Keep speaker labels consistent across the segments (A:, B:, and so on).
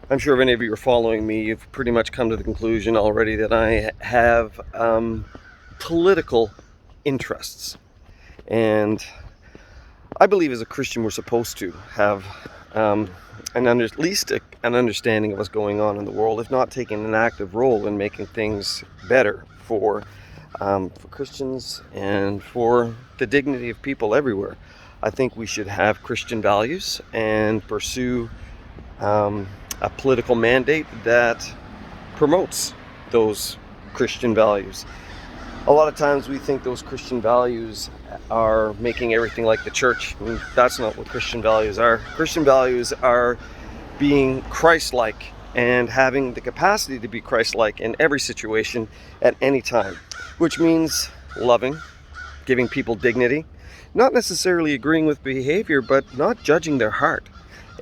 A: I'm sure if any of you are following me, you've pretty much come to the conclusion already that I have political interests. And I believe as a Christian we're supposed to have at least an understanding of what's going on in the world, if not taking an active role in making things better for Christians and for the dignity of people everywhere. I think we should have Christian values and pursue a political mandate that promotes those Christian values. A lot of times we think those Christian values are making everything like the church. I mean, that's not what Christian values are. Christian values are being Christ-like and having the capacity to be Christ-like in every situation at any time, which means loving, giving people dignity, not necessarily agreeing with behavior, but not judging their heart,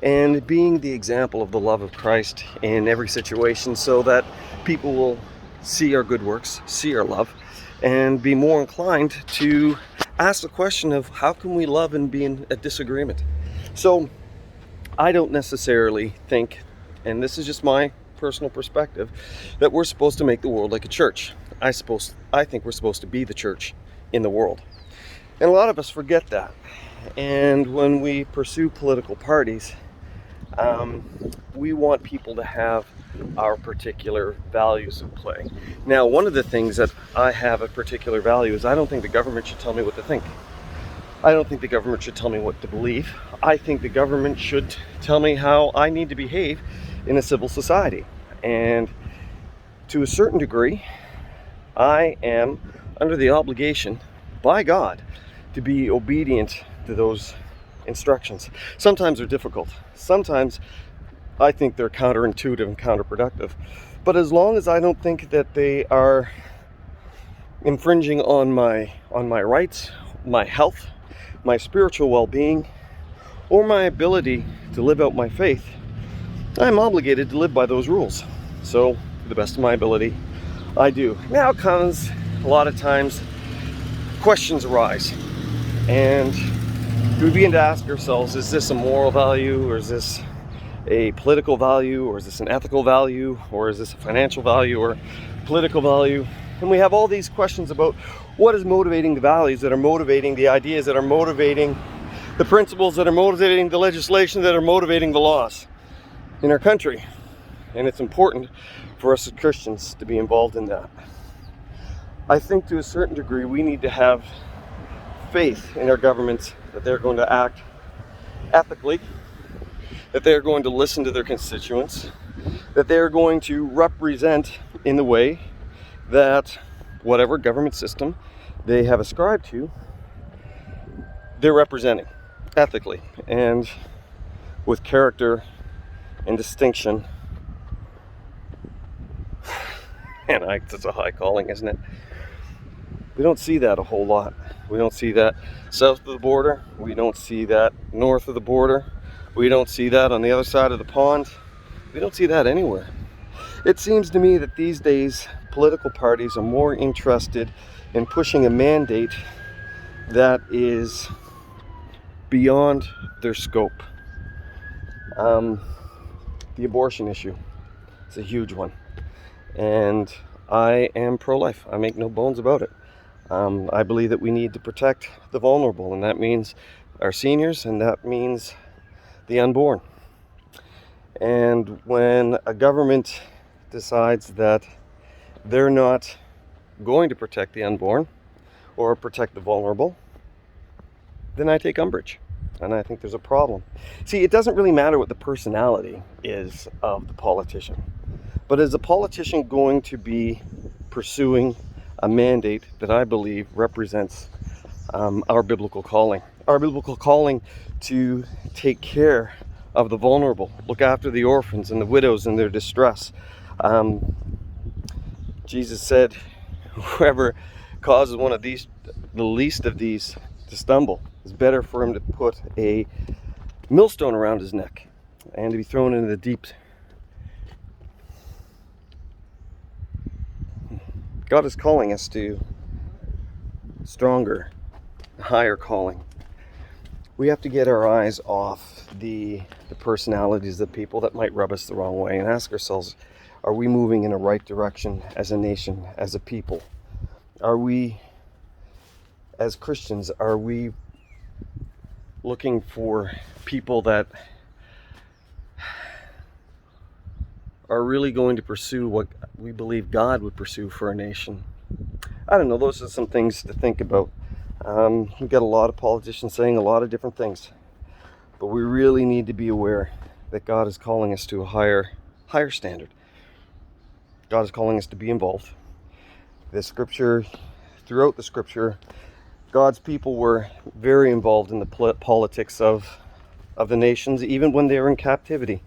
A: and being the example of the love of Christ in every situation so that people will see our good works, see our love, and be more inclined to ask the question of how can we love and be in a disagreement. So I don't necessarily think, and this is just my personal perspective, that we're supposed to make the world like a church. I think we're supposed to be the church in the world. And a lot of us forget that. And when we pursue political parties, we want people to have our particular values in play. Now, one of the things that I have a particular value is I don't think the government should tell me what to think. I don't think the government should tell me what to believe. I think the government should tell me how I need to behave in a civil society. And to a certain degree, I am under the obligation by God to be obedient to those instructions. Sometimes they're difficult. Sometimes I think they're counterintuitive and counterproductive. But as long as I don't think that they are infringing on my rights, my health, my spiritual well-being, or my ability to live out my faith, I'm obligated to live by those rules. So, to the best of my ability, I do. Now comes, a lot of times, questions arise. And we begin to ask ourselves, is this a moral value, or is this a political value, or is this an ethical value, or is this a financial value, or political value? And we have all these questions about what is motivating the values that are motivating the ideas that are motivating the principles that are motivating the legislation that are motivating the laws in our country. And it's important for us as Christians to be involved in that. I think to a certain degree we need to have faith in our governments that they're going to act ethically, that they're going to listen to their constituents, that they're going to represent in the way that whatever government system they have ascribed to, they're representing ethically and with character and distinction. And it's a high calling, isn't it? We don't see that a whole lot. We don't see that south of the border. We don't see that north of the border. We don't see that on the other side of the pond. We don't see that anywhere. It seems to me that these days political parties are more interested in pushing a mandate that is beyond their scope. The abortion issue is a huge one. And I am pro-life. I make no bones about it. I believe that we need to protect the vulnerable, and that means our seniors, and that means the unborn. And when a government decides that they're not going to protect the unborn or protect the vulnerable, then I take umbrage. And I think there's a problem. See, it doesn't really matter what the personality is of the politician. But is the politician going to be pursuing a mandate that I believe represents our biblical calling? Our biblical calling to take care of the vulnerable, look after the orphans and the widows in their distress. Jesus said, whoever causes one of these, the least of these, to stumble, it's better for him to put a millstone around his neck and to be thrown into the deep. God is calling us to stronger, higher calling. we have to get our eyes off the personalities of people that might rub us the wrong way and ask ourselves, are we moving in a right direction as a nation, as a people? Are we, as Christians, are we looking for people that are really going to pursue what we believe God would pursue for a nation? I don't know, those are some things to think about. We've got a lot of politicians saying a lot of different things, but we really need to be aware that God is calling us to a higher standard. God is calling us to be involved. The scripture, throughout the scripture, God's people were very involved in the politics of the nations, even when they were in captivity.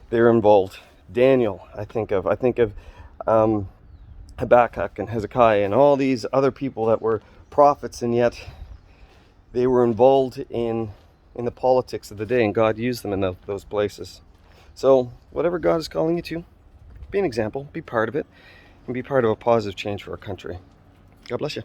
A: They were involved. Daniel, I think of Habakkuk and Hezekiah and all these other people that were prophets, and yet they were involved in the politics of the day, and God used them in those places. So whatever God is calling you to, be an example, be part of it, and be part of a positive change for our country. God bless you.